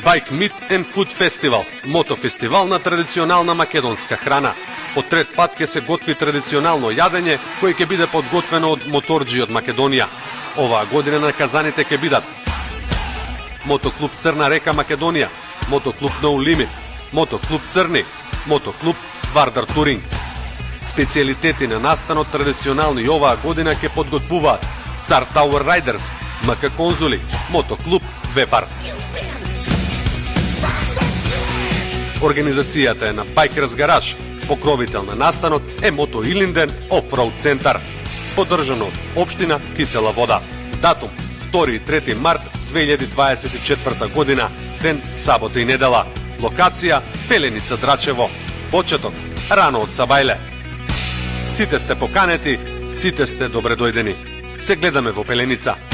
Bike Meat and Food Festival, мотофестивал на традиционална македонска храна. Од трет пат ќе се готви традиционално јадење, кој ќе биде подготвено од моторџи од Македонија. Оваа година наказаните ќе бидат Мотоклуб Црна река Македонија, Мотоклуб No Limit, Мотоклуб Црни, Мотоклуб Вардар Туринг. Специјалитети на настанот традиционални оваа година ќе подготвуваат Цар Тауер Райдерс, МК Конзули, Мотоклуб Вепар. Организацијата е на Bikers Garage, покровител на настанот е Мото Илинден Офроуд центар, поддржано од општина Кисела Вода. Датум 2 и 3 март 2024 година, ден сабота и недела. Локација Пеленица Драчево. Почеток рано од Сабајле. Сите сте поканети, сите сте добре дојдени. Се гледаме во Пеленица.